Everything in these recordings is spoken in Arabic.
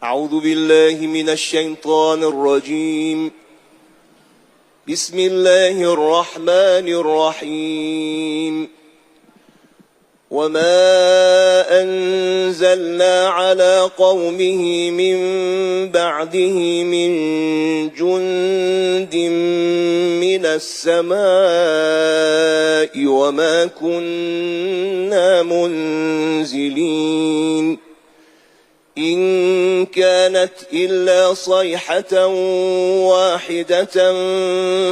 أعوذ بالله من الشيطان الرجيم. بسم الله الرحمن الرحيم. وما أنزلنا على قومه من بعده من جند من السماء وما كنا منزلين إن كانت إلا صيحة واحدة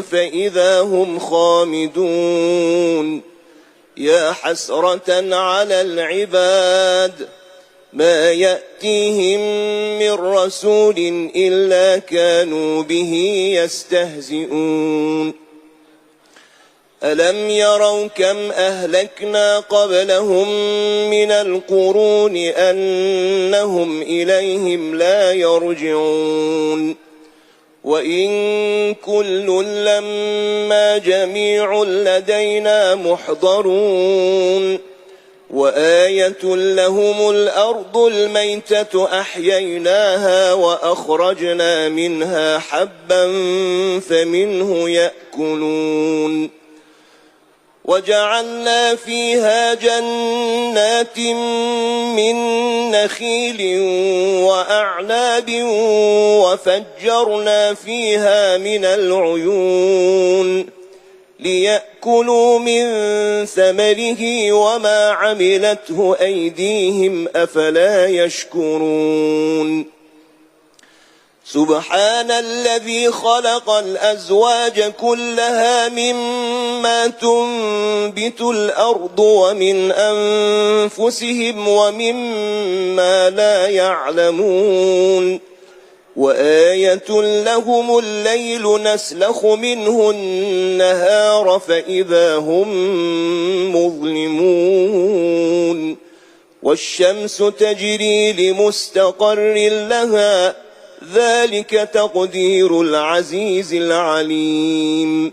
فإذا هم خامدون. يا حسرة على العباد ما يأتيهم من رسول إلا كانوا به يستهزئون. ألم يروا كم أهلكنا قبلهم من القرون أنهم إليهم لا يرجعون. وإن كل لما جميع لدينا محضرون. وآية لهم الأرض الميتة أحييناها وأخرجنا منها حبا فمنه يأكلون. وجعلنا فيها جنات من نخيل وأعناب وفجرنا فيها من العيون ليأكلوا من ثمره وما عملته أيديهم أفلا يشكرون. سبحان الذي خلق الأزواج كلها مما تنبت الأرض ومن أنفسهم ومما لا يعلمون. وآية لهم الليل نسلخ منه النهار فإذا هم مظلمون. والشمس تجري لمستقر لها ذلك تقدير العزيز العليم.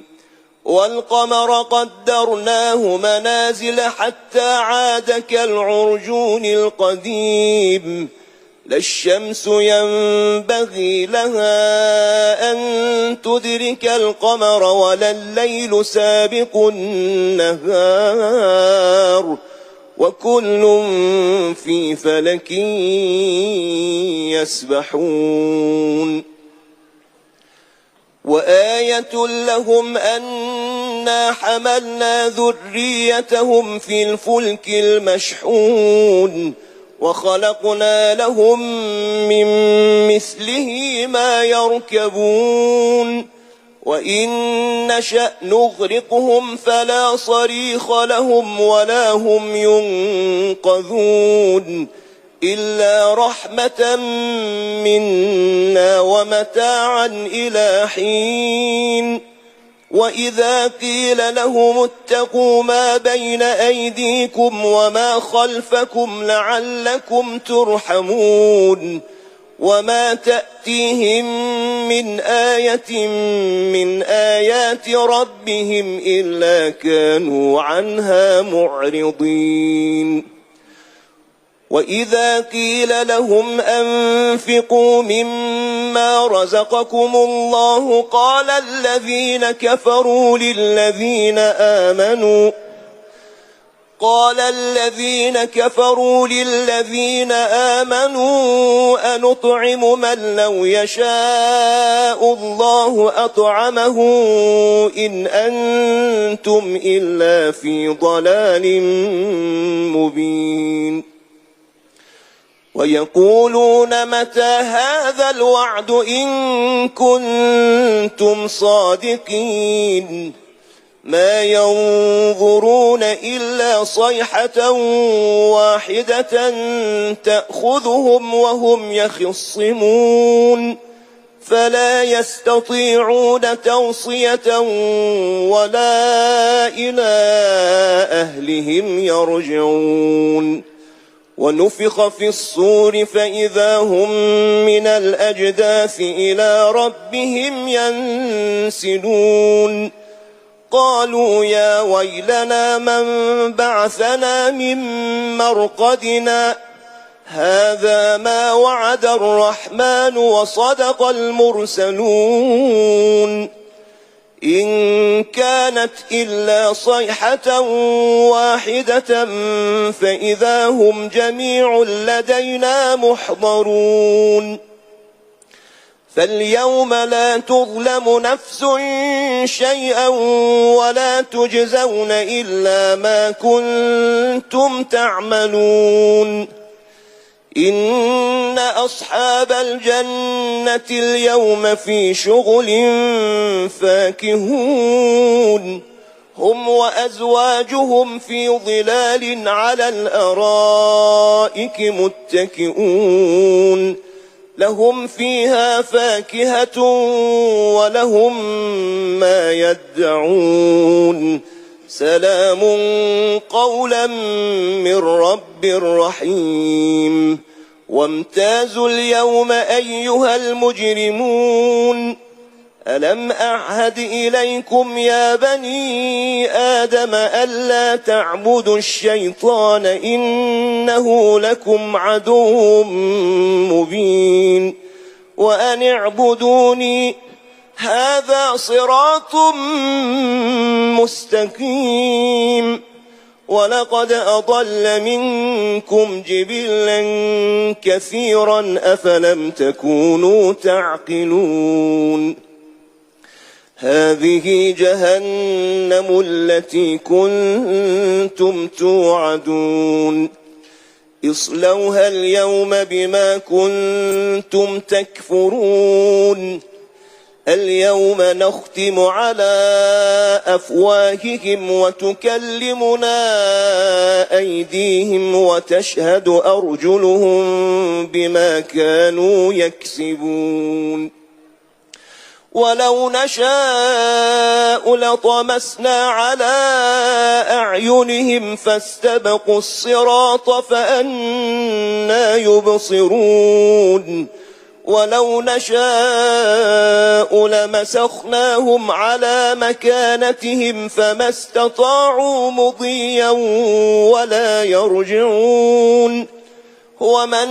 والقمر قدرناه منازل حتى عاد كالعرجون القديم. لا الشمس ينبغي لها أن تدرك القمر ولا الليل سابق النهار وكل في فلك يسبحون. وآية لهم أنا حملنا ذريتهم في الفلك المشحون وخلقنا لهم من مثله ما يركبون. وإن نشأ نغرقهم فلا صريخ لهم ولا هم ينقذون إلا رحمة منا ومتاعا إلى حين. وإذا قيل لهم اتقوا ما بين أيديكم وما خلفكم لعلكم ترحمون. وما تأتيهم من آية من آيات ربهم إلا كانوا عنها معرضين. وإذا قيل لهم أنفقوا مما رزقكم الله قال الذين كفروا للذين آمنوا أنطعم من لو يشاء الله أطعمه إن أنتم إلا في ضلال مبين. ويقولون متى هذا الوعد إن كنتم صادقين. ما ينظرون إلا صيحة واحدة تأخذهم وهم يخصمون فلا يستطيعون توصية ولا إلى أهلهم يرجعون. ونفخ في الصور فإذا هم من الأجداث إلى ربهم ينسلون. قالوا يا ويلنا من بعثنا من مرقدنا هذا ما وعد الرحمن وصدق المرسلون إن كانت إلا صيحة واحدة فإذا هم جميع لدينا محضرون فاليوم لا تظلم نفس شيئا ولا تجزون إلا ما كنتم تعملون إن أصحاب الجنة اليوم في شغل فاكهون هم وأزواجهم في ظلال على الأرائك متكئون لهم فيها فاكهة ولهم ما يدعون سلام قولا من رب رحيم وامتازوا اليوم أيها المجرمون ألم أعهد إليكم يا بني آدم ألا تعبدوا الشيطان إنه لكم عدو مبين وأن اعبدوني هذا صراط مستقيم ولقد أضل منكم جبلا كثيرا أفلم تكونوا تعقلون هذه جهنم التي كنتم توعدون اصلوها اليوم بما كنتم تكفرون اليوم نختم على أفواههم وتكلمنا أيديهم وتشهد أرجلهم بما كانوا يكسبون ولو نشاء لطمسنا على أعينهم فاستبقوا الصراط فأنى يبصرون ولو نشاء لمسخناهم على مكانتهم فما استطاعوا مضيا ولا يرجعون ومن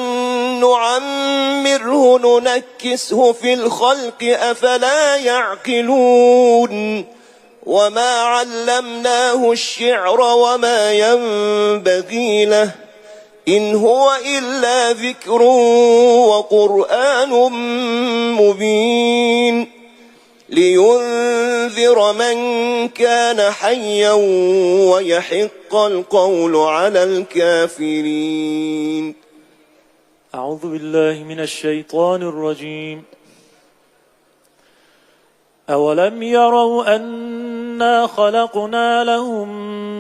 نعمره ننكسه في الخلق أفلا يعقلون وما علمناه الشعر وما ينبغي له إن هو إلا ذكر وقرآن مبين لينذر من كان حيا ويحق القول على الكافرين. أعوذ بالله من الشيطان الرجيم. أولم يروا أنا خلقنا لهم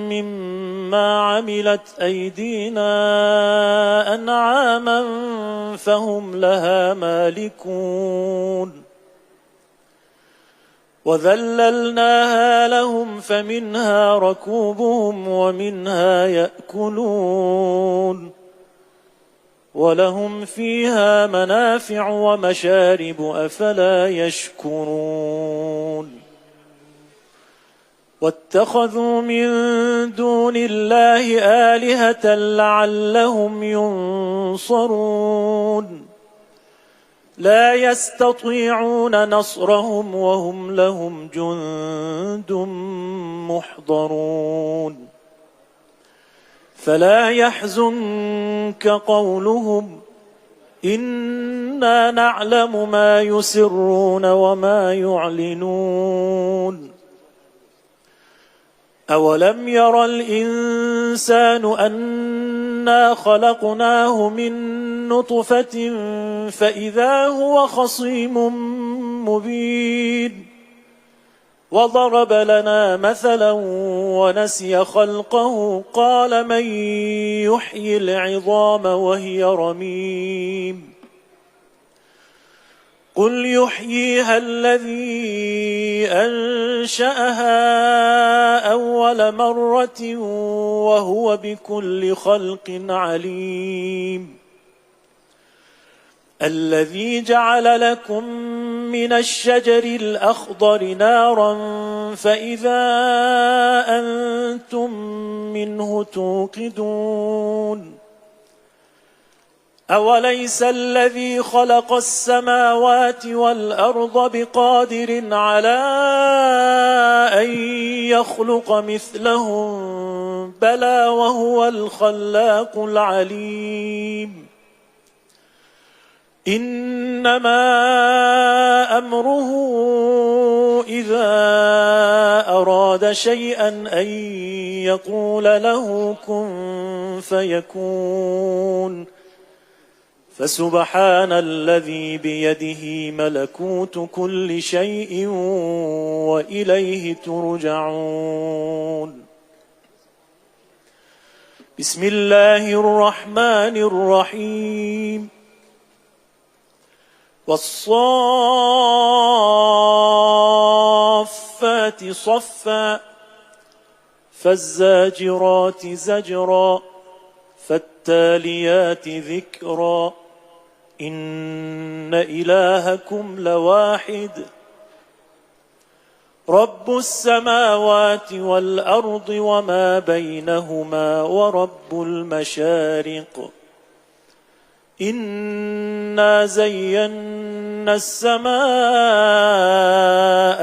مما عملت أيدينا أنعاما فهم لها مالكون وذللناها لهم فمنها ركوبهم ومنها يأكلون ولهم فيها منافع ومشارب أفلا يشكرون واتخذوا من دون الله آلهة لعلهم ينصرون لا يستطيعون نصرهم وهم لهم جند محضرون فلا يحزنك قولهم إنا نعلم ما يسرون وما يعلنون أولم ير الإنسان أنا خلقناه من نطفة فإذا هو خصيم مبين وضرب لنا مثلا ونسي خلقه قال من يحيي العظام وهي رميم قل يحييها الذي أنشأها أول مرة وهو بكل خلق عليم الذي جعل لكم من الشجر الأخضر نارا فإذا أنتم منه توقدون أوليس الذي خلق السماوات والأرض بقادر على أن يخلق مثلهم بلى وهو الخلاق العليم إنما أمره إذا أراد شيئا أن يقول له كن فيكون فسبحان الذي بيده ملكوت كل شيء وإليه ترجعون بسم الله الرحمن الرحيم والصافات صفا فالزاجرات زجرا فالتاليات ذكرا إن إلهكم لواحد رب السماوات والأرض وما بينهما ورب المشارق إنا زينا السماء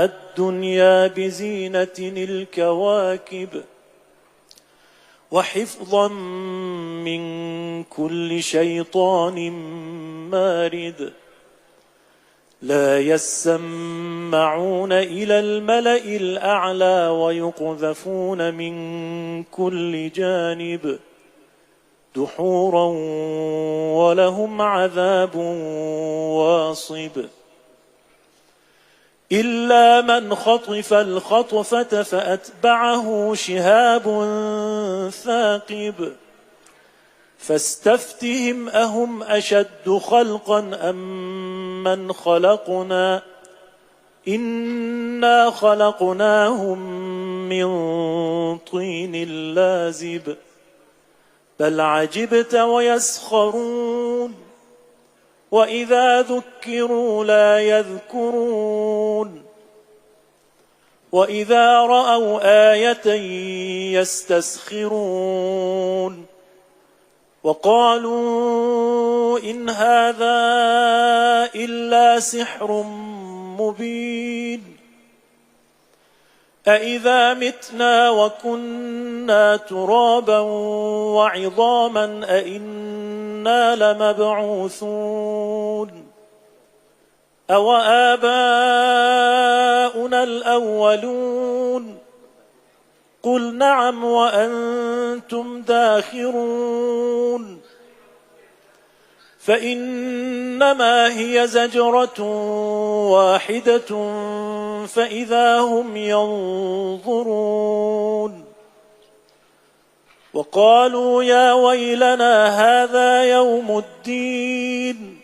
الدنيا بزينة الكواكب وحفظا من كل شيطان مارد لا يسمعون إلى الملأ الأعلى ويقذفون من كل جانب دحورا ولهم عذاب واصب إلا من خطف الخطفة فأتبعه شهاب ثاقب فاستفتهم أهم أشد خلقا أم من خلقنا إنا خلقناهم من طين لازب بل عجبت ويسخرون وإذا ذكروا لا يذكرون وإذا رأوا آية يستسخرون وقالوا إن هذا إلا سحر مبين أإذا متنا وكنا ترابا وعظاما أإنا لمبعوثون أو آباؤنا الأولون قل نعم وأنتم داخرون فإنما هي زجرة واحدة فإذا هم ينظرون وقالوا يا ويلنا هذا يوم الدين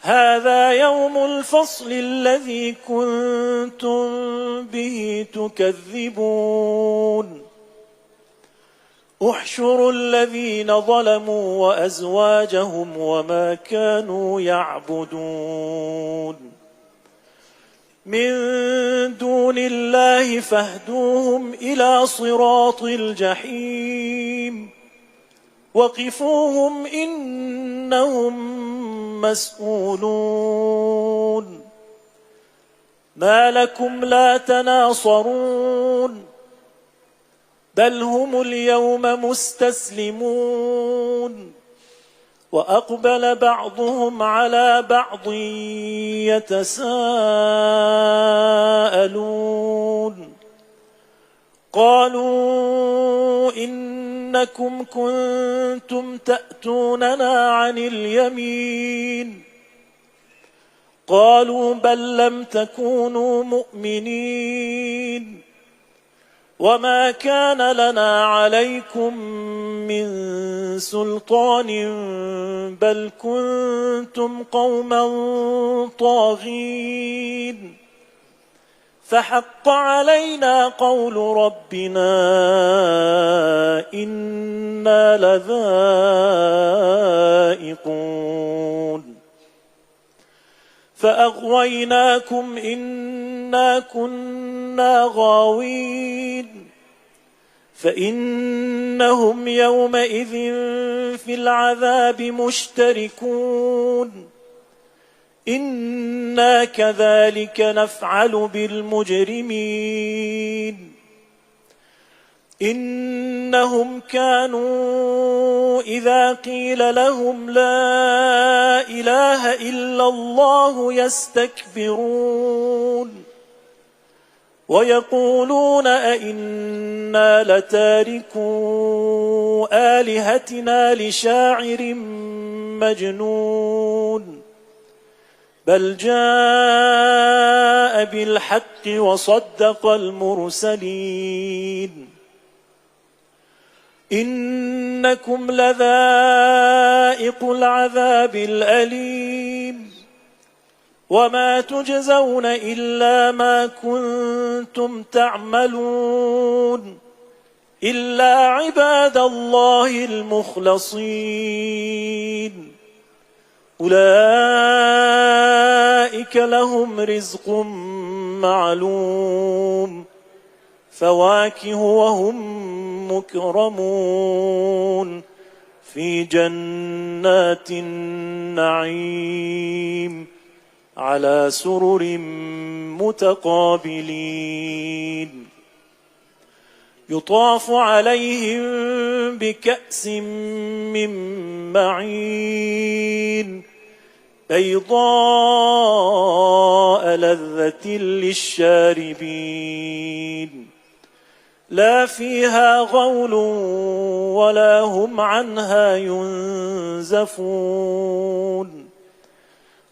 هذا يوم الفصل الذي كنتم به تكذبون احشروا الذين ظلموا وأزواجهم وما كانوا يعبدون من دون الله فاهدوهم إلى صراط الجحيم وقفوهم إنهم مسؤولون ما لكم لا تناصرون بل هم اليوم مستسلمون وأقبل بعضهم على بعض يتساءلون قالوا إنكم كنتم تأتوننا عن اليمين قالوا بل لم تكونوا مؤمنين وما كان لنا عليكم من سلطان بل كنتم قوما طاغين فحق علينا قول ربنا إنا لذائقون فأغويناكم إنا كنا غاوين فإنهم يومئذ في العذاب مشتركون إنا كذلك نفعل بالمجرمين إنهم كانوا إذا قيل لهم لا إله إلا الله يستكبرون ويقولون أئنا لتاركو آلهتنا لشاعر مجنون بل جاء بالحق وصدق المرسلين إنكم لذائق العذاب الأليم وما تجزون إلا ما كنتم تعملون إلا عباد الله المخلصين أولئك لهم رزق معلوم فواكه وهم مكرمون في جنات النعيم على سرر متقابلين يطاف عليهم بكأس من معين بيضاء لذة للشاربين لا فيها غول ولا هم عنها ينزفون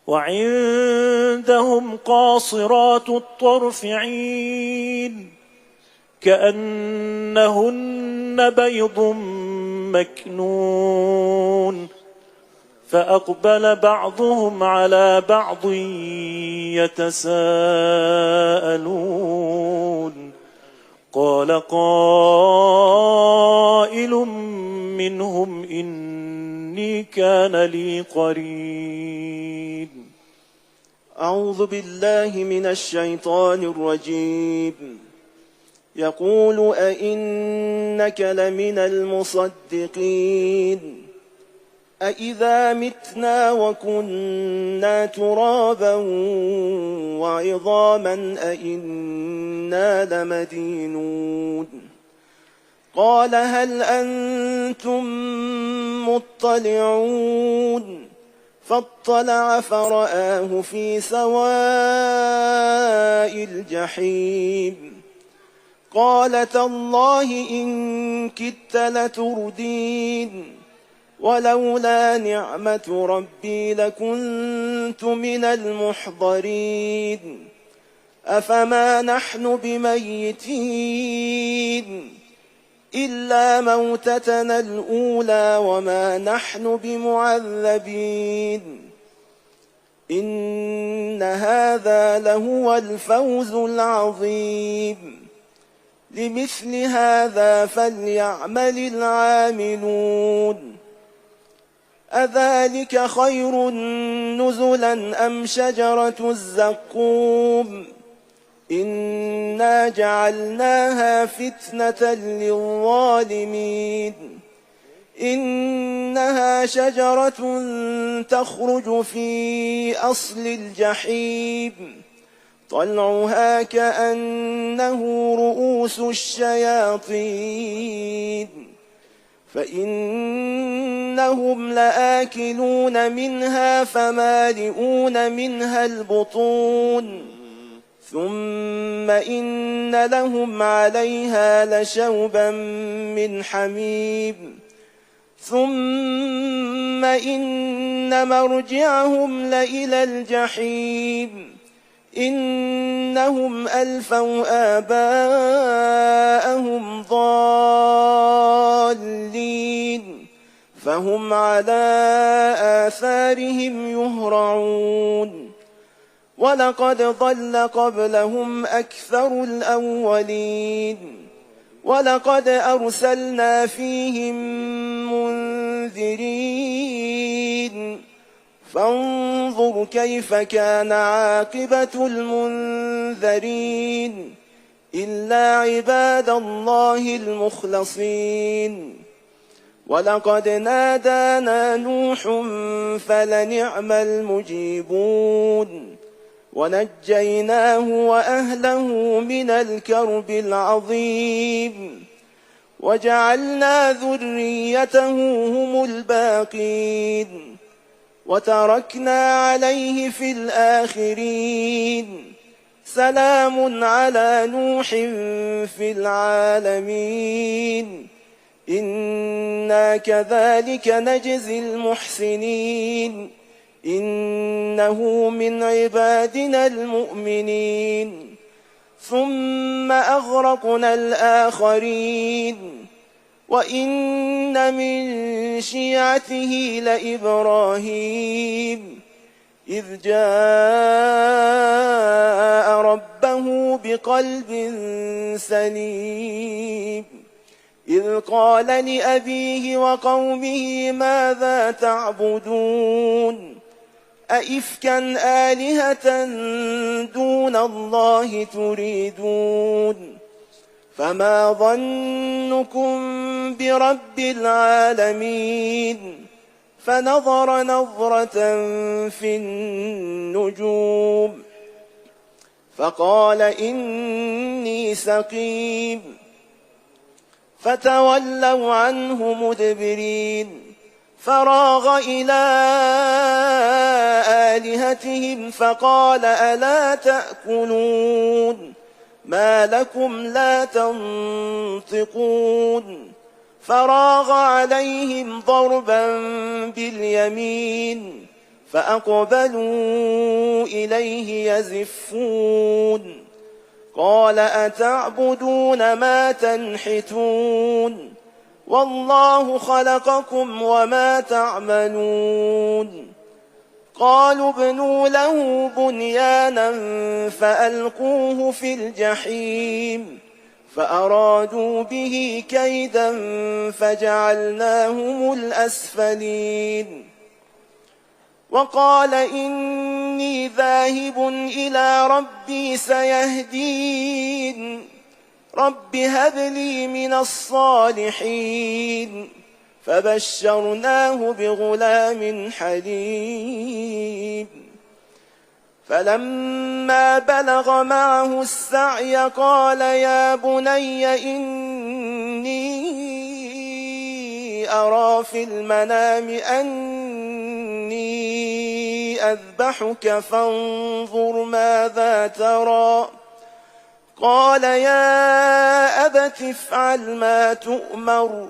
وعندهم قاصرات الطرف عين كأنهن بيض مكنون فأقبل بعضهم على بعض يتساءلون قال قائل منهم إني كان لي قرين أعوذ بالله من الشيطان الرجيم يقول أئنك لمن المصدقين أإذا متنا وكنا ترابا وعظاما أئنا لمدينون قال هل أنتم مطلعون فاطلع فرآه في سواء الجحيم قال تالله إن كدت لتردين ولولا نعمة ربي لكنت من المحضرين أفما نحن بميتين إلا موتتنا الأولى وما نحن بمعذبين إن هذا لهو الفوز العظيم لمثل هذا فليعمل العاملون أذلك خير نزلا أم شجرة الزقوم إنا جعلناها فتنة للظالمين إنها شجرة تخرج في أصل الجحيم طلعها كأنه رؤوس الشياطين فإنهم لآكلون منها فمالئون منها البطون ثم إن لهم عليها لشوبا من حميم ثم إن مرجعهم لإلى الجحيم إنهم ألفوا آباءهم ضالين فهم على آثارهم يهرعون ولقد ضل قبلهم أكثر الأولين ولقد أرسلنا فيهم منذرين فانظر كيف كان عاقبة المنذرين إلا عباد الله المخلصين ولقد نادانا نوح فلنعم المجيبون ونجيناه وأهله من الكرب العظيم وجعلنا ذريته هم الباقين وتركنا عليه في الآخرين سلام على نوح في العالمين إنا كذلك نجزي المحسنين إنه من عبادنا المؤمنين ثم أغرقنا الآخرين وإن من شيعته لإبراهيم إذ جاء ربه بقلب سليم إذ قال لأبيه وقومه ماذا تعبدون أئفكا آلهة دون الله تريدون فما ظنكم برب العالمين فنظر نظرة في النجوم فقال إني سقيم فتولوا عنه مدبرين فراغ إلى آلهتهم فقال ألا تأكلون ما لكم لا تنطقون فراغ عليهم ضربا باليمين فأقبلوا إليه يزفون قال أتعبدون ما تنحتون والله خلقكم وما تعملون قالوا ابنوا له بنيانا فألقوه في الجحيم فأرادوا به كيدا فجعلناهم الأسفلين وقال إني ذاهب إلى ربي سيهدين رب هب لي من الصالحين فبشرناه بغلام حليم فلما بلغ معه السعي قال يا بني إني أرى في المنام أني أذبحك فانظر ماذا ترى قال يا أبت افعل ما تؤمر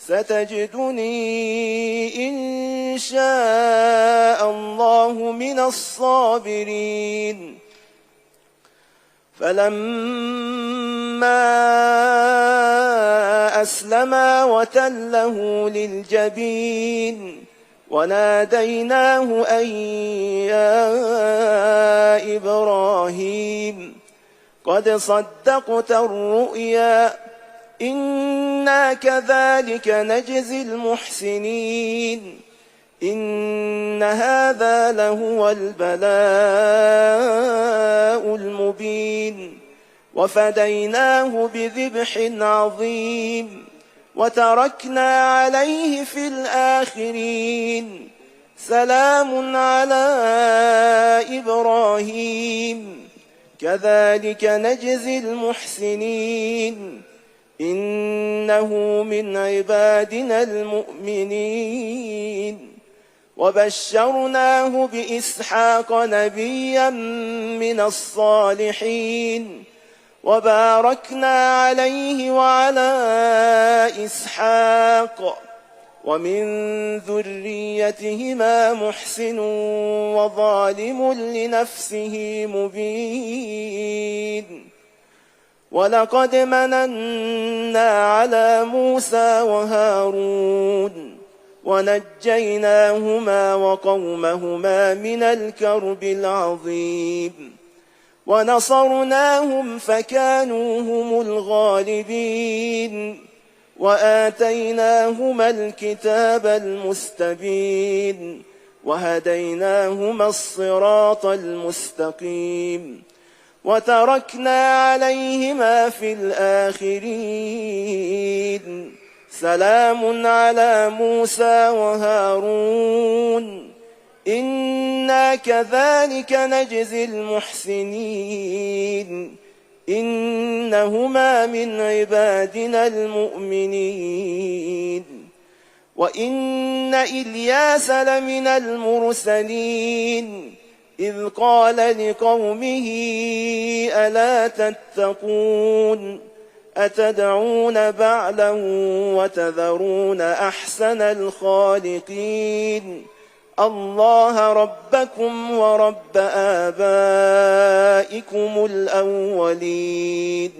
ستجدني إن شاء الله من الصابرين فلما أسلما وتله للجبين وناديناه أن يا إبراهيم قد صدقت الرؤيا إنا كذلك نجزي المحسنين إن هذا لهو البلاء المبين وفديناه بذبح عظيم وتركنا عليه في الآخرين سلام على إبراهيم كذلك نجزي المحسنين إنه من عبادنا المؤمنين وبشرناه بإسحاق نبيا من الصالحين وباركنا عليه وعلى إسحاق ومن ذريتهما محسن وظالم لنفسه مبين ولقد مننا على موسى وهارون ونجيناهما وقومهما من الكرب العظيم ونصرناهم فكانوا هم الغالبين وآتيناهما الكتاب المستبين وهديناهما الصراط المستقيم وتركنا عليهما في الآخرين سلام على موسى وهارون إنا كذلك نجزي المحسنين إنهما من عبادنا المؤمنين وإن إلياس لمن المرسلين إذ قال لقومه ألا تتقون أتدعون بعلا وتذرون أحسن الخالقين الله ربكم ورب آبائكم الأولين.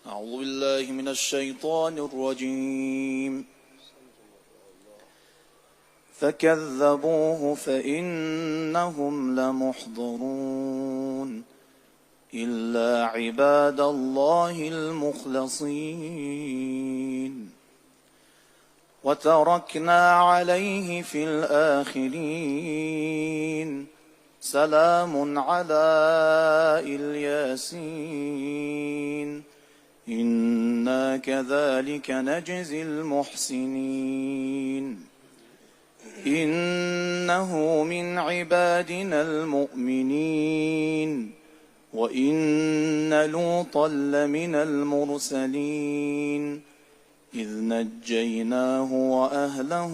أعوذ بالله من الشيطان الرجيم. فكذبوه فإنهم لمحضرون إلا عباد الله المخلصين وتركنا عليه في الآخرين سلام على الياسين إنا كذلك نجزي المحسنين إنه من عبادنا المؤمنين وإن لوطا لمن المرسلين إذ نجيناه وأهله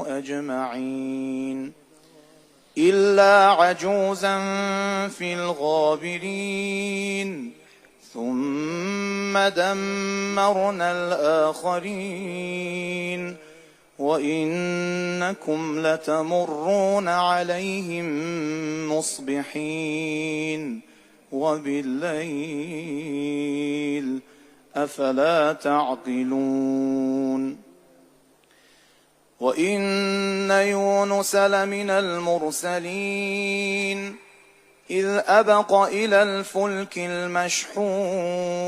أجمعين إلا عجوزا في الغابرين ثم دمرنا الآخرين وإنكم لتمرون عليهم مصبحين وبالليل أفلا تعقلون وإن يونس لمن المرسلين إذ أبق إلى الفلك المشحون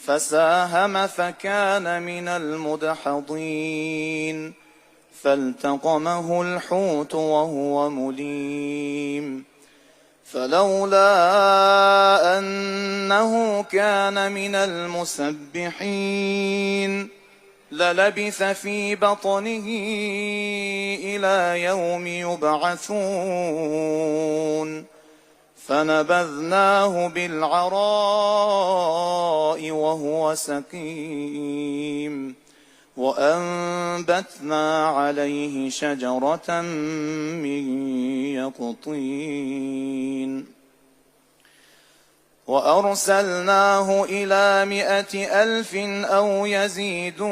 فساهم فكان من المدحضين فالتقمه الحوت وهو مليم فلولا أنه كان من المسبحين للبث في بطنه إلى يوم يبعثون فنبذناه بالعراء وهو سقيم وأنبتنا عليه شجرة من يقطين وأرسلناه إلى 100,000 أو يزيدون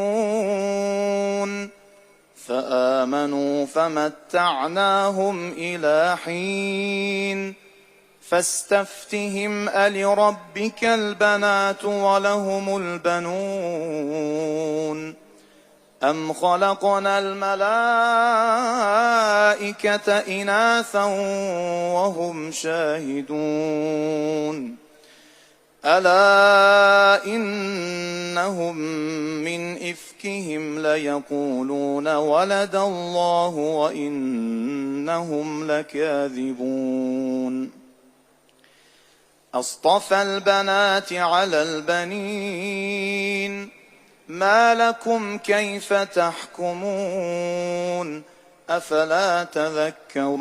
فآمنوا فمتعناهم إلى حين فاستفتهم ألربك البنات ولهم البنون أم خلقنا الملائكة إناثا وهم شاهدون ألا إنهم من إفكهم ليقولون ولد الله وإنهم لكاذبون أصطفى البنات على البنين ما لكم كيف تحكمون أفلا تذكرون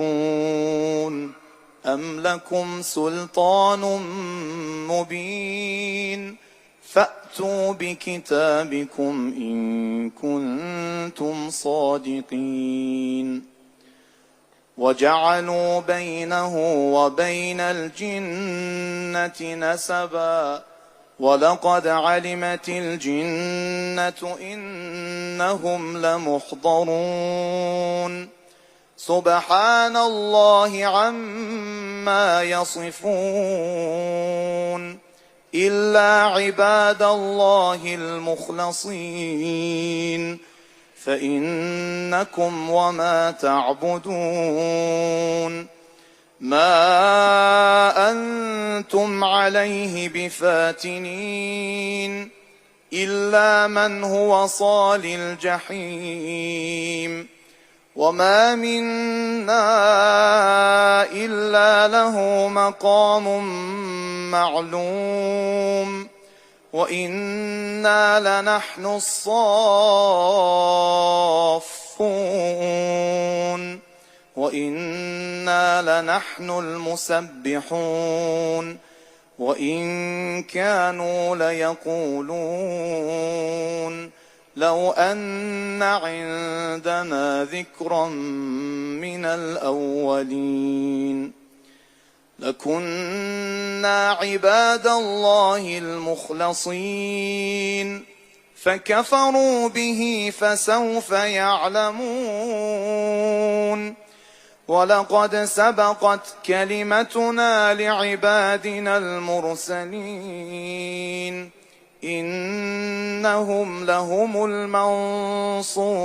أم لكم سلطان مبين فأتوا بكتابكم إن كنتم صادقين وجعلوا بينه وبين الجنة نسبا ولقد علمت الجنة إنهم لمحضرون سبحان الله عما يصفون إلا عباد الله المخلصين فإنكم وما تعبدون ما أنتم عليه بفاتنين إلا من هو صال الجحيم وما منا منا إلا له مقام معلوم وإنا لنحن الصافون وإنا لنحن المسبحون وإن كانوا ليقولون لو أن عندنا ذكرا من الأولين لكنا عباد الله المخلصين فكفروا به فسوف يعلمون ولقد سبقت كلمتنا لعبادنا المرسلين إنهم لهم المنصورون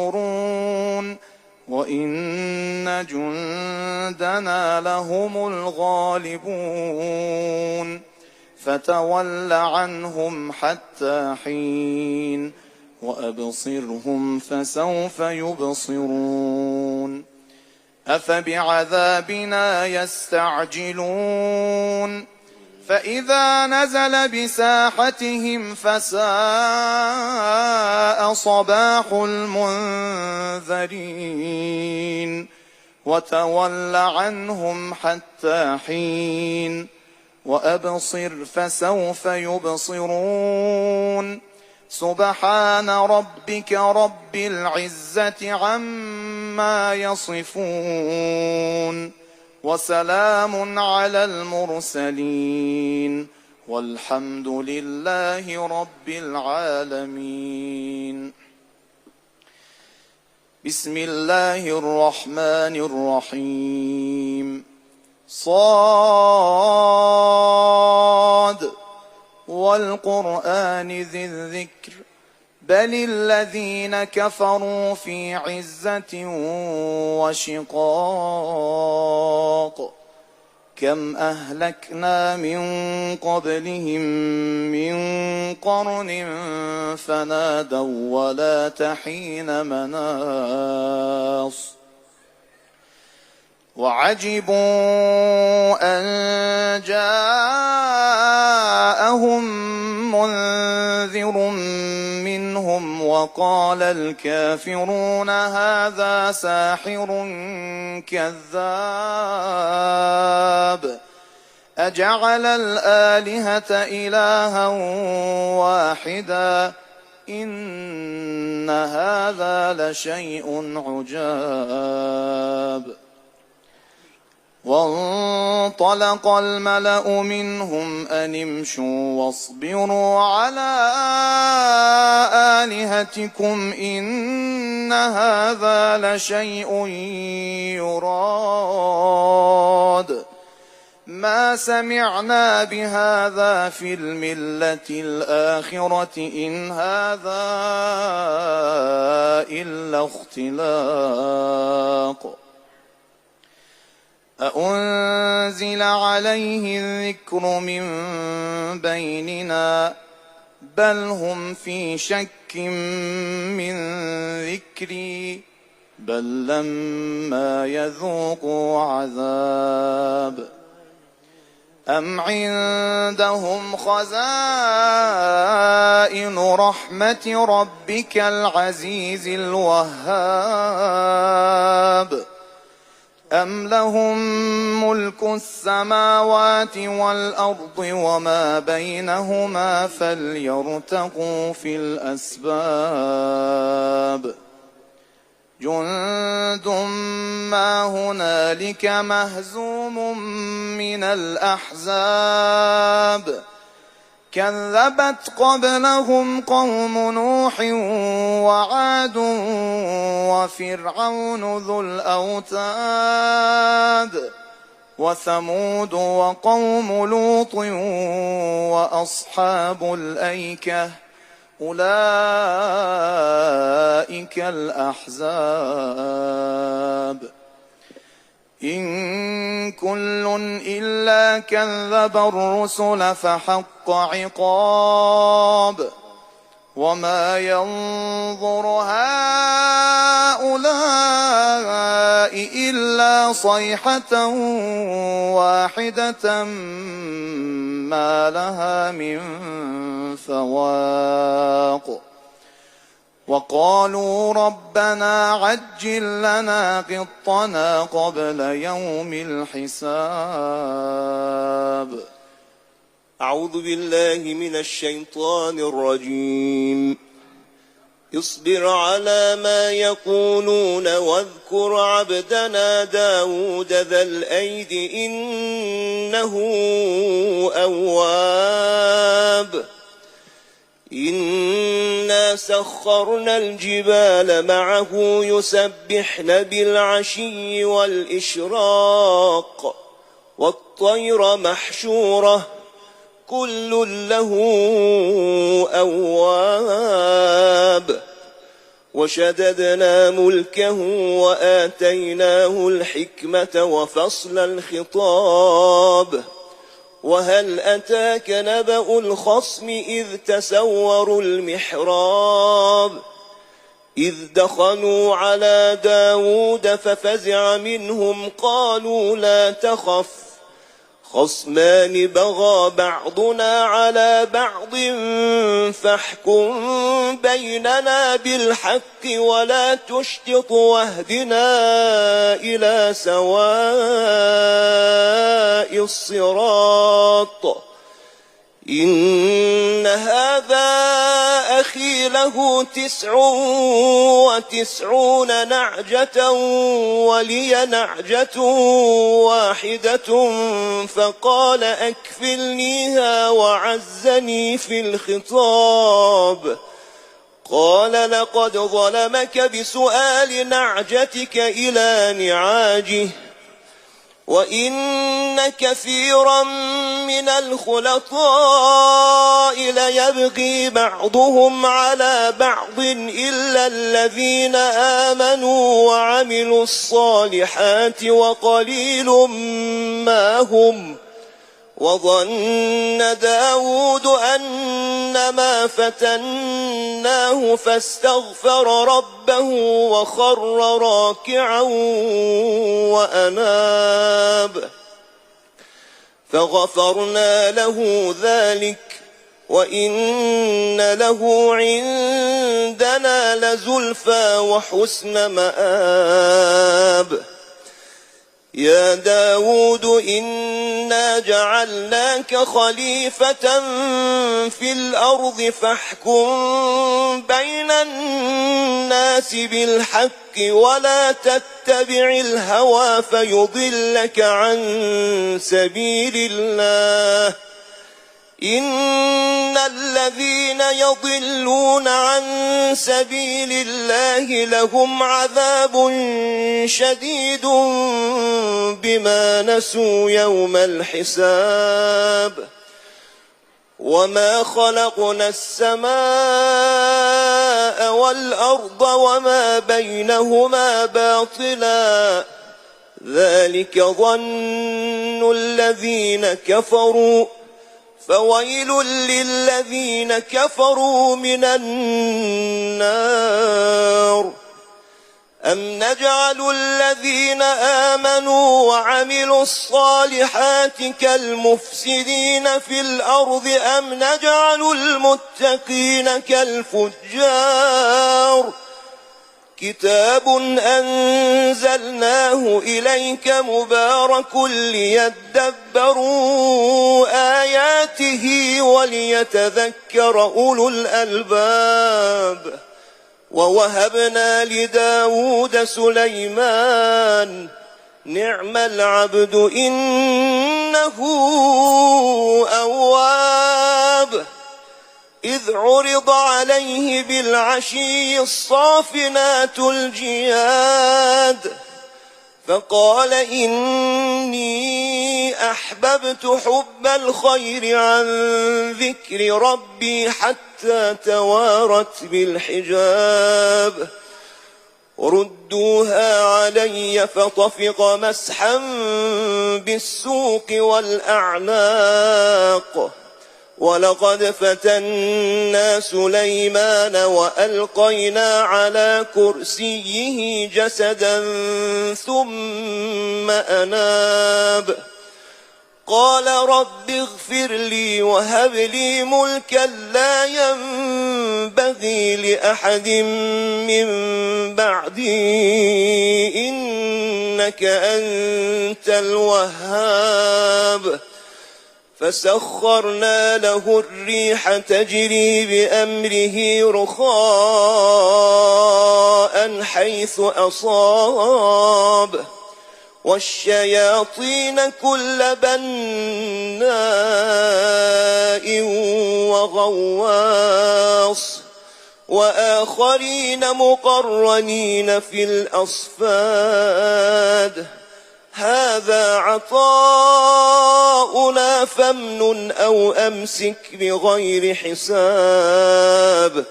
وإن جندنا لهم الغالبون فتول عنهم حتى حين وأبصرهم فسوف يبصرون أفبعذابنا يستعجلون فإذا نزل بساحتهم فساء صباح المنذرين وتول عنهم حتى حين وأبصر فسوف يبصرون سبحان ربك رب العزة عما يصفون وسلام على المرسلين والحمد لله رب العالمين. بسم الله الرحمن الرحيم. صاد والقرآن ذي الذكر بل الذين كفروا في عزة وشقاق كم أهلكنا من قبلهم من قرن فنادوا ولا تحين مناص وعجبوا أن جاءهم منذر منهم وقال الكافرون هذا ساحر كذاب أجعل الآلهة إلها واحدا إن هذا لشيء عجاب. وانطلق الملأ منهم أن امشوا واصبروا على آلهتكم إن هذا لشيء يراد ما سمعنا بهذا في الملة الآخرة إن هذا إلا اختلاق أأنزل عليه الذكر من بيننا بل هم في شك من ذكري بل لما يذوقوا عذاب أم عندهم خزائن رحمة ربك العزيز الوهاب أم لهم ملك السماوات والأرض وما بينهما فليرتقوا في الأسباب جند ما هنالك مهزوم من الأحزاب كذبت قبلهم قوم نوح وعاد وفرعون ذو الأوتاد وثمود وقوم لوط وأصحاب الأيكة أولئك الأحزاب إن كل إلا كذب الرسل فحق عقاب وما ينظر هؤلاء إلا صيحة واحدة ما لها من فواق وقالوا ربنا عجل لنا قطنا قبل يوم الحساب. أعوذ بالله من الشيطان الرجيم. اصبر على ما يقولون واذكر عبدنا داود ذا الأيد إنه أواب. إنا سخرنا الجبال معه يسبحن بالعشي والإشراق والطير محشورة كل له أواب. وشددنا ملكه وآتيناه الحكمة وفصل الخطاب. وهل أتاك نبأ الخصم إذ تسوروا المحراب إذ دخلوا على داود ففزع منهم قالوا لا تخف خصمان بغى بعضنا على بعض فاحكم بيننا بالحق ولا تشطط واهدنا إلى سواء الصراط. إن هذا أخي له 99 نعجة ولي نعجة واحدة فقال أكفلنيها وعزني في الخطاب. قال لقد ظلمك بسؤال نعجتك إلى نعاجه وإن كثيرا من الخلطاء ليبغي بعضهم على بعض إلا الذين آمنوا وعملوا الصالحات وقليل ما هم. وظن داود أنما فتناه فاستغفر ربه وخر راكعا وأناب فغفرنا له ذلك وإن له عندنا لزلفى وحسن مآب. يا داود إنا جعلناك خليفة في الأرض فاحكم بين الناس بالحق ولا تتبع الهوى فيضلك عن سبيل الله. إن الذين يضلون عن سبيل الله لهم عذاب شديد بما نسوا يوم الحساب. وما خلقنا السماء والأرض وما بينهما باطلا ذلك ظن الذين كفروا فويل للذين كفروا من النار. أم نجعل الذين آمنوا وعملوا الصالحات كالمفسدين في الأرض أم نجعل المتقين كالفجار. كتاب أنزلناه إليك مبارك ليدبروا آياته وليتذكر أولو الألباب. ووهبنا لداود سليمان نعم العبد إنه أواب. إذ عرض عليه بالعشي الصافنات الجياد فقال إني أحببت حب الخير عن ذكر ربي حتى توارت بالحجاب. ردوها علي فطفق مسحا بالسوق والأعناق ولقد فتنا سليمان وألقينا على كرسيه جسدا ثم أناب قال رب اغفر لي وهب لي ملكا لا ينبغي لأحد من بعدي إنك أنت الوهاب فسخرنا له الريح تجري بأمره رخاء حيث أصاب والشياطين كل بناء وغواص وآخرين مقرنين في الأصفاد هذا عطاؤنا فامنن أو أمسك بغير حساب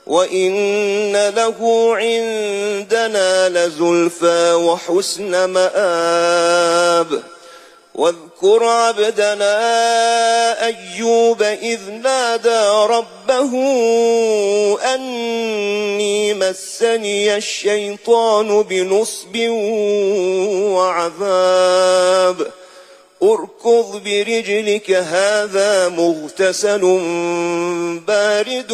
وإن له عندنا لزلفى وحسن مآب واذكر عبدنا أيوب إذ نادى ربه أني مسني الشيطان بنصب وعذاب اركض برجلك هذا مغتسل بارد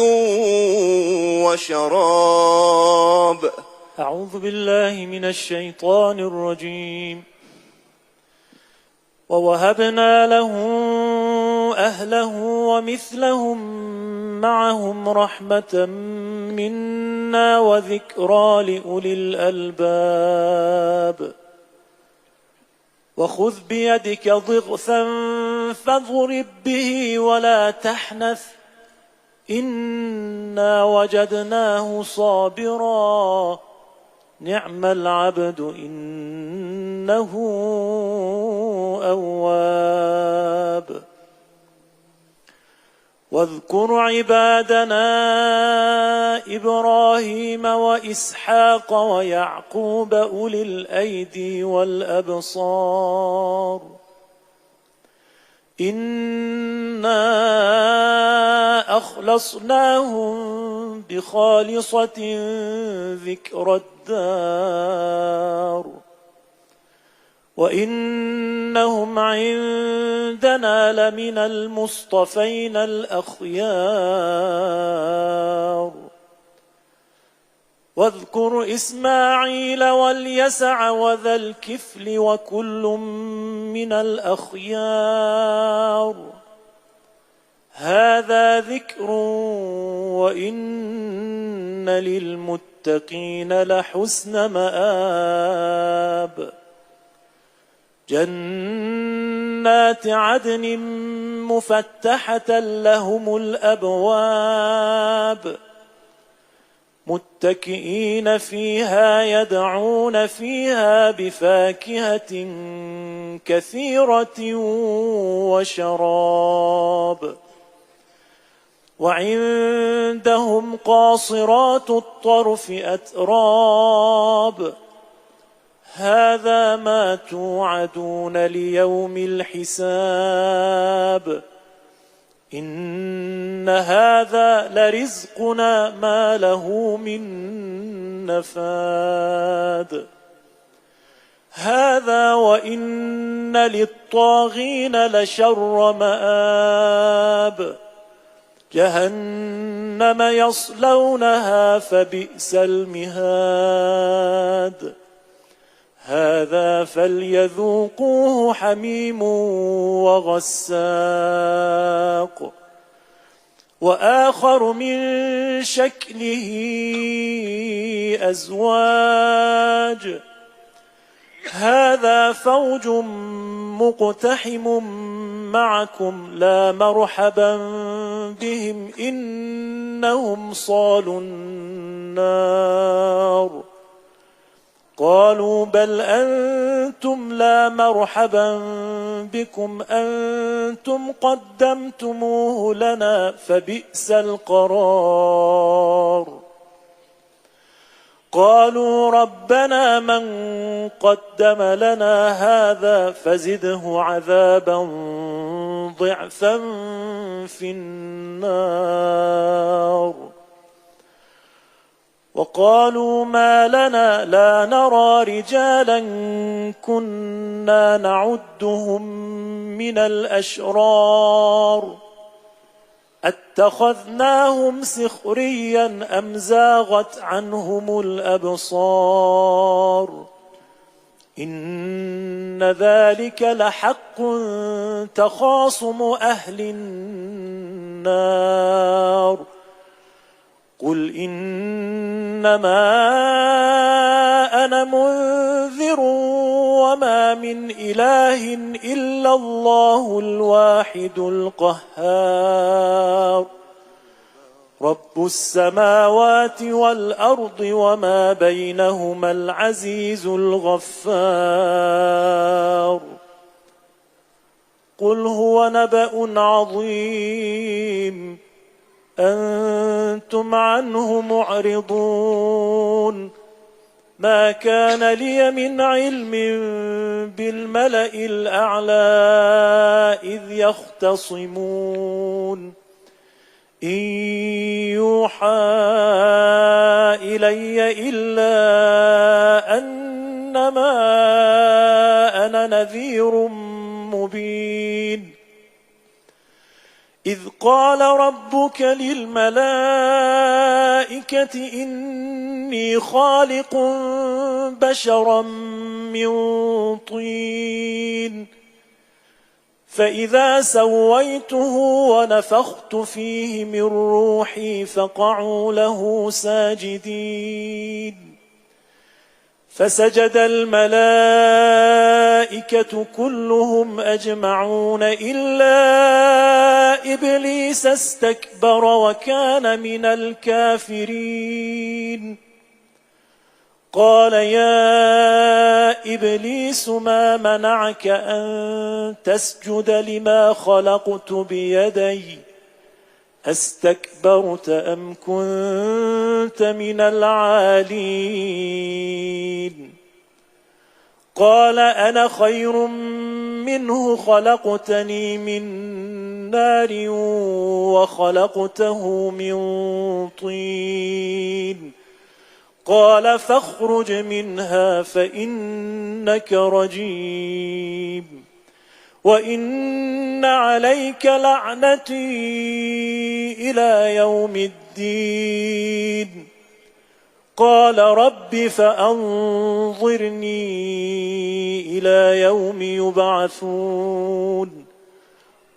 وشراب. أعوذ بالله من الشيطان الرجيم. ووهبنا له أهله ومثلهم معهم رحمة منا وذكرى لأولي الألباب. وخذ بيدك ضغثا فاضرب به ولا تحنث إنا وجدناه صابرا نعم العبد إنه أواب. واذكر عبادنا إبراهيم وإسحاق ويعقوب أولي الأيدي والأبصار إنا أخلصناهم بخالصة ذكر الدار وإنهم عندنا لمن المصطفين الأخيار. واذكر إسماعيل واليسع وذا الكفل وكل من الأخيار هذا ذكر وإن للمتقين لحسن مآب. جنات عدن مفتحة لهم الأبواب متكئين فيها يدعون فيها بفاكهة كثيرة وشراب. وعندهم قاصرات الطرف أتراب هذا ما توعدون ليوم الحساب إن هذا لرزقنا ما له من نفاد. هذا وإن للطاغين لشر مآب جهنم يصلونها فبئس المهاد. هذا فليذوقوه حميم وغساق وآخر من شكله أزواج هذا فوج مقتحم معكم لا مرحبا بهم إنهم صالوا النار. قالوا بل أنتم لا مرحبا بكم أنتم قدمتموه لنا فبئس القرار. قالوا ربنا من قدم لنا هذا فزده عذابا ضعفا في النار وقالوا ما لنا لا نرى رجالا كنا نعدهم من الأشرار اتخذناهم سخريا أم زاغت عنهم الأبصار إن ذلك لحق تخاصم أهل النار قل إنما أنا منذر وما من إله إلا الله الواحد القهار رب السماوات والأرض وما بينهما العزيز الغفار قل هو نبأ عظيم أنتم عنه معرضون ما كان لي من علم بالملأ الأعلى إذ يختصمون إن يوحى إلي إلا أنما أنا نذير مبين إذ قال ربك للملائكة إني خالق بشرا من طين فإذا سويته ونفخت فيه من روحي فقعوا له ساجدين فسجد الملائكة كلهم أجمعون إلا إبليس استكبر وكان من الكافرين قال يا إبليس ما منعك أن تسجد لما خلقت بيدي أستكبرت أم كنت من العالين قال أنا خير منه خلقتني من نار وخلقته من طين قال فاخرج منها فإنك رجيم وإن عليك لعنتي إلى يوم الدين قال رب فأنظرني إلى يوم يبعثون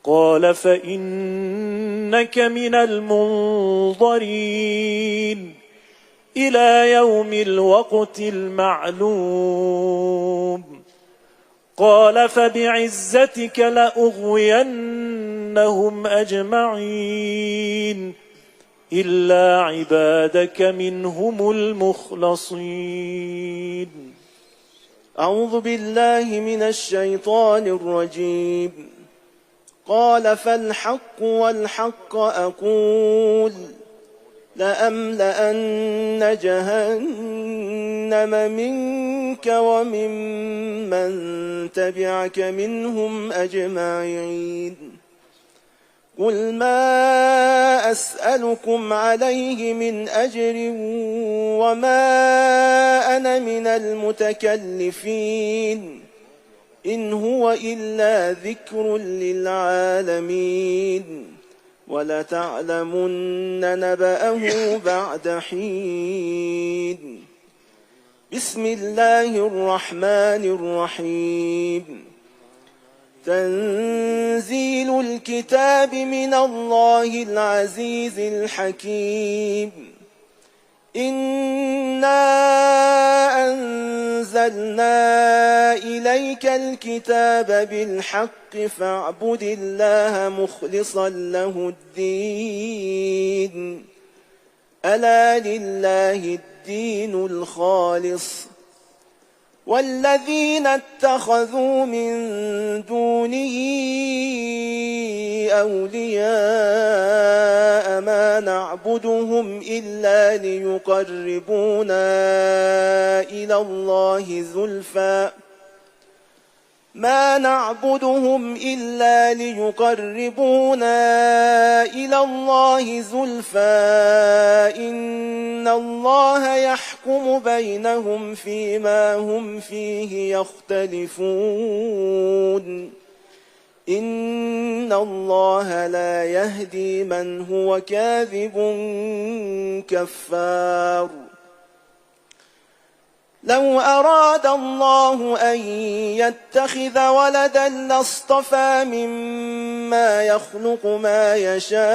قال فإنك من المنظرين إلى يوم الوقت المعلوم قال فبعزتك لأغوينهم أجمعين إلا عبادك منهم المخلصين أعوذ بالله من الشيطان الرجيم قال فالحق والحق أقول لأملأن جهنم منك وممن تبعك منهم أجمعين قل ما أسألكم عليه من أجر وما أنا من المتكلفين إن هو إلا ذكر للعالمين ولتعلمن نبأه بعد حين بسم الله الرحمن الرحيم تنزيل الكتاب من الله العزيز الحكيم إنا أنزلنا إليك الكتاب بالحق فاعبد الله مخلصا له الدين ألا لله الدين الخالص والذين اتخذوا من دونه أولياء ما نعبدهم إلا ليقربونا إلى الله زلفى إن الله يحكم بينهم فيما هم فيه يختلفون إن الله لا يهدي من هو كاذب كفار لو أراد الله أن يتخذ ولدا لاصطفى مما يخلق ما يشاء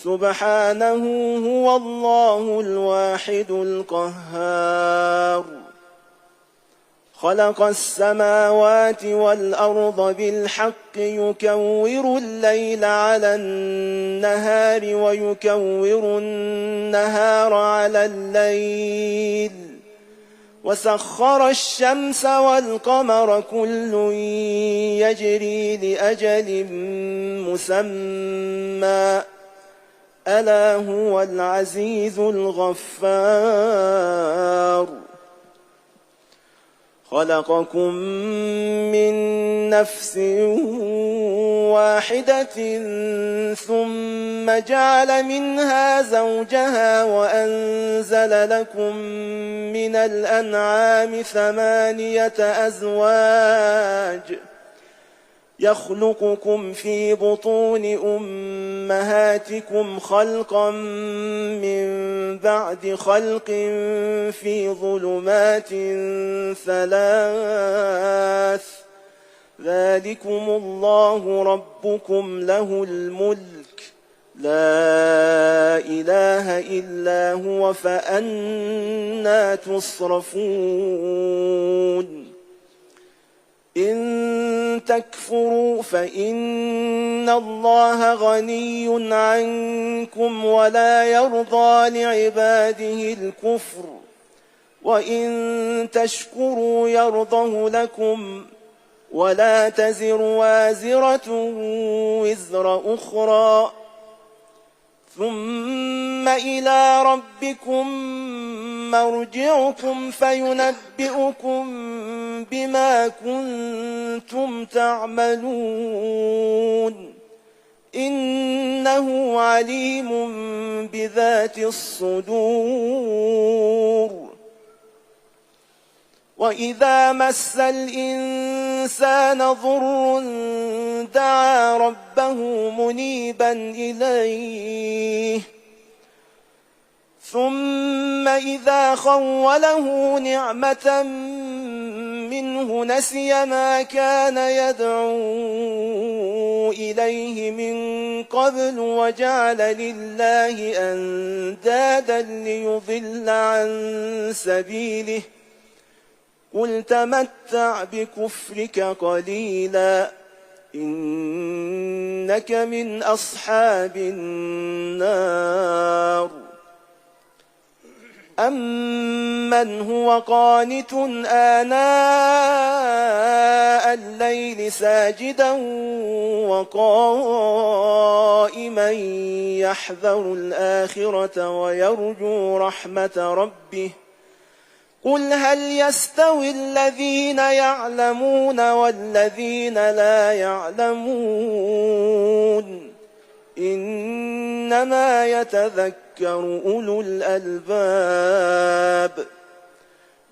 سبحانه هو الله الواحد القهار خلق السماوات والأرض بالحق يكور الليل على النهار ويكور النهار على الليل وسخر الشمس والقمر كل يجري لأجل مسمى ألا هو العزيز الغفار خلقكم من نفس واحدة ثم جعل منها زوجها وأنزل لكم من الأنعام 8 أزواج يخلقكم في بطون أمهاتكم خلقا من بعد خلق في ظلمات 3 ذلكم الله ربكم له الملك لا إله إلا هو فأنى تصرفون إن تكفروا فإن الله غني عنكم ولا يرضى لعباده الكفر وإن تشكروا يرضه لكم ولا تزر وازرة وزر أخرى ثم إلى ربكم مرجعكم فينبئكم بما كنتم تعملون إنه عليم بذات الصدور وإذا مس الإنسان ضر دعا ربه منيبا إليه ثم إذا خوله نعمة منه نسي ما كان يدعو إليه من قبل وجعل لله أندادا ليضل عن سبيله قل تمتع بكفرك قليلا إنك من أصحاب النار أمن هو قانت آناء الليل ساجدا وقائما يحذر الآخرة ويرجو رحمة ربه قل هل يستوي الذين يعلمون والذين لا يعلمون إنما يتذكر أولو الألباب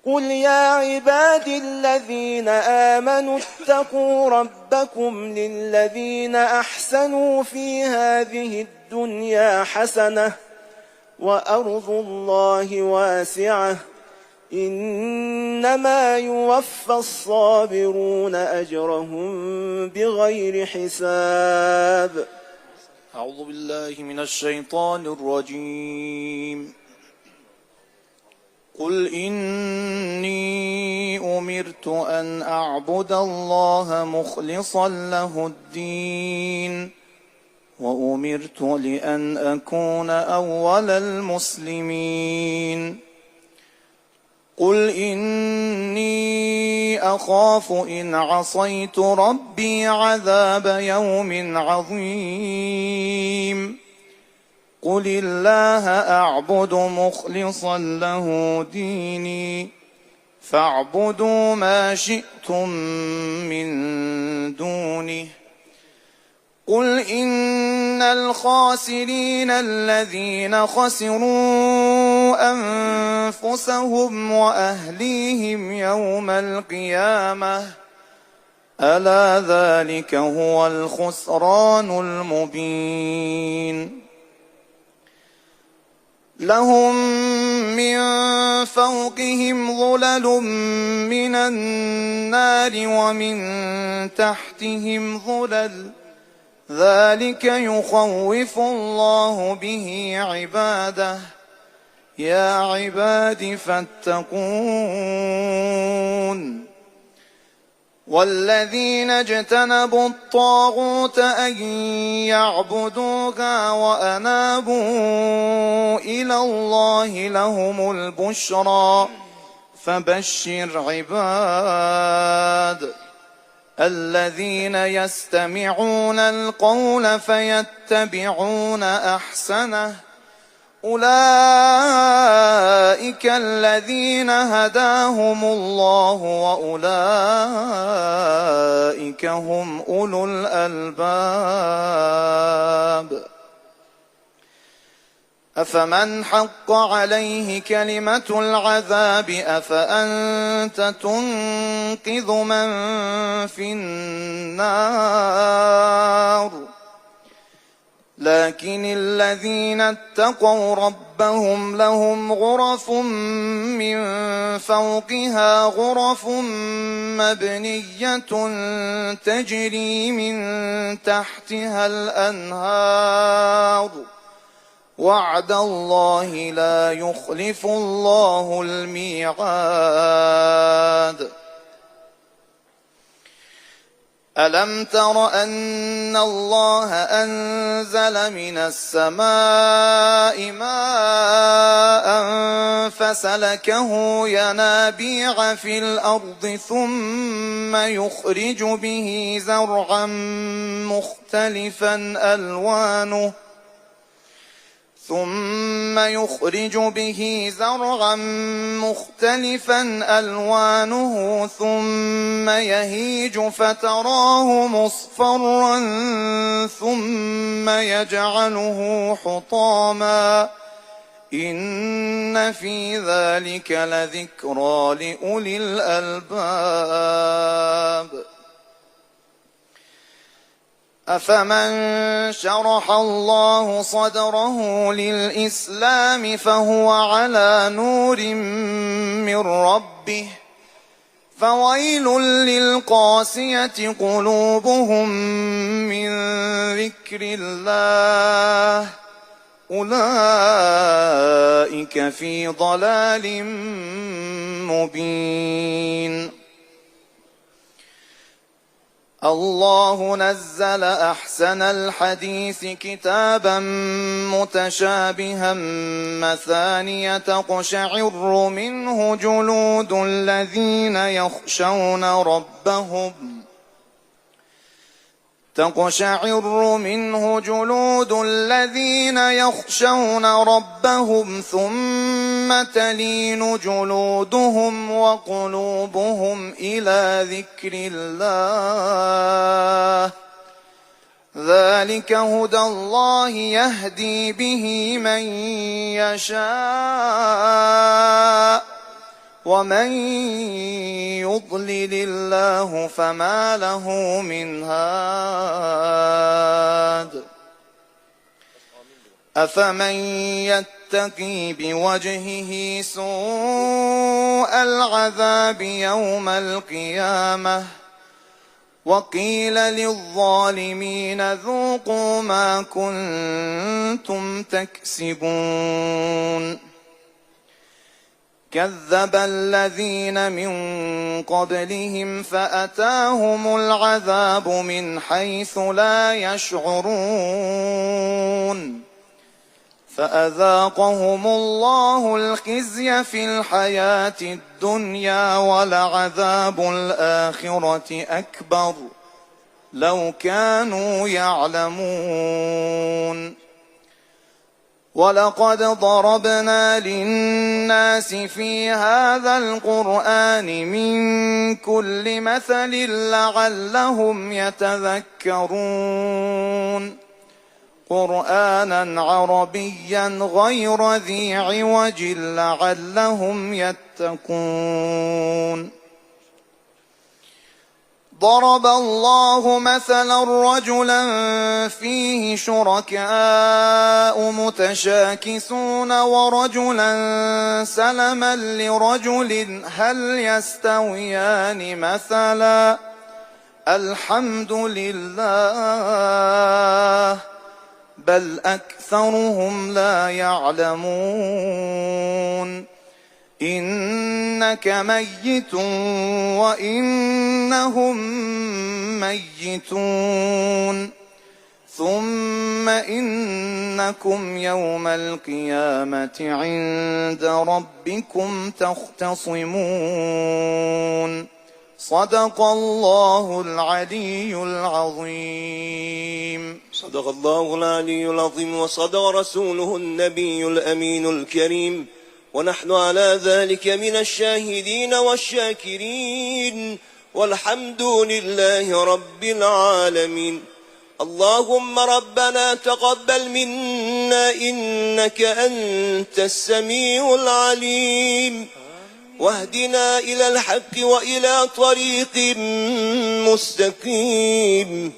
قل يا عبادي الذين آمنوا اتقوا ربكم للذين أحسنوا في هذه الدنيا حسنة وأرض الله واسعة إنما يوفى الصابرون أجرهم بغير حساب أعوذ بالله من الشيطان الرجيم قل إني أمرت أن أعبد الله مخلصا له الدين وأمرت لأن أكون أول المسلمين قل إني أخاف إن عصيت ربي عذاب يوم عظيم قل الله أعبد مخلصا له ديني فاعبدوا ما شئتم من دونه قل إن الخاسرين الذين خسروا أنفسهم وأهليهم يوم القيامة ألا ذلك هو الخسران المبين لهم من فوقهم ظلل من النار ومن تحتهم ظلل ذلك يخوف الله به عباده يا عباد فاتقون والذين اجتنبوا الطاغوت أن يعبدوها وأنابوا إلى الله لهم البشرى فبشر عباد الذين يستمعون القول فيتبعون أحسنه أولئك الذين هداهم الله وأولئك هم أولو الألباب أفمن حق عليه كلمة العذاب أفأنت تنقذ من في النار لكن الذين اتقوا ربهم لهم غرف من فوقها غرف مبنية تجري من تحتها الأنهار وعد الله لا يخلف الله الميعاد ألم تر أن الله أنزل من السماء ماء فسلكه ينابيع في الأرض ثم يخرج به زرعا مختلفا ألوانه ثم يهيج فتراه مصفرا ثم يجعله حطاما إن في ذلك لذكرى لأولي الألباب أفمن شرح الله صدره للإسلام فهو على نور من ربه فويل للقاسية قلوبهم من ذكر الله أولئك في ضلال مبين الله نزل أحسن الحديث كتابا متشابها مثانية تقشعر منه جلود الذين يخشون ربهم ثم تلين جلودهم وقلوبهم إلى ذكر الله ذلك هدى الله يهدي به من يشاء ومن يضلل الله فما له من هاد أفمن يتقي بوجهه سوء العذاب يوم القيامة وقيل للظالمين ذوقوا ما كنتم تكسبون كذب الذين من قبلهم فأتاهم العذاب من حيث لا يشعرون فأذاقهم الله الخزي في الحياة الدنيا ولعذاب الآخرة أكبر لو كانوا يعلمون ولقد ضربنا للناس في هذا القرآن من كل مثل لعلهم يتذكرون قرآنا عربيا غير ذي عوج لعلهم يتقون ضرب الله مثلا رجلا فيه شركاء متشاكسون ورجلا سلما لرجل هل يستويان مثلا الحمد لله بل أكثرهم لا يعلمون إنك ميت وإنهم ميتون ثم إنكم يوم القيامة عند ربكم تختصمون صدق الله العلي العظيم. صدق الله العلي العظيم وصدق رسوله النبي الأمين الكريم، ونحن على ذلك من الشاهدين والشاكرين، والحمد لله رب العالمين. اللهم ربنا تقبل منا إنك أنت السميع العليم، واهدنا إلى الحق وإلى طريق مستقيم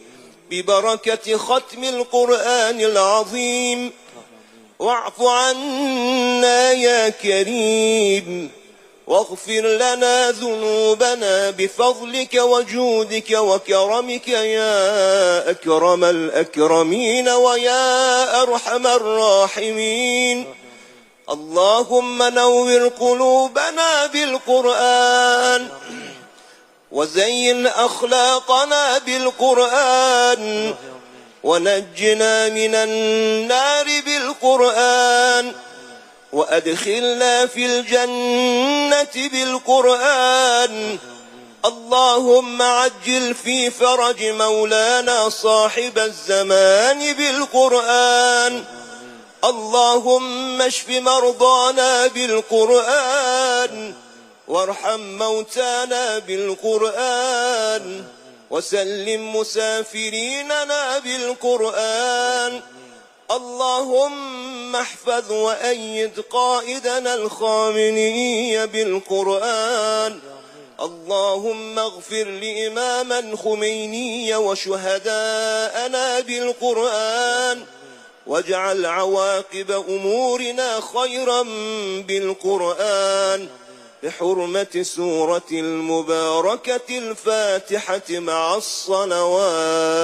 ببركة ختم القرآن العظيم. واعف عنا يا كريم، واغفر لنا ذنوبنا بفضلك وجودك وكرمك يا أكرم الأكرمين ويا أرحم الراحمين. اللهم نور قلوبنا بالقرآن، وزين أخلاقنا بالقرآن، ونجنا من النار بالقرآن، وأدخلنا في الجنة بالقرآن. اللهم عجل في فرج مولانا صاحب الزمان بالقرآن. اللهم اشف مرضانا بالقرآن، وارحم موتانا بالقرآن، وسلم مسافريننا بالقرآن. اللهم احفظ وأيد قائدنا الخامنئي بالقرآن. اللهم اغفر لإماما خميني وشهداءنا بالقرآن، واجعل عواقب أمورنا خيرا بالقرآن، بحرمة سورة المباركة الفاتحة مع الصلوات.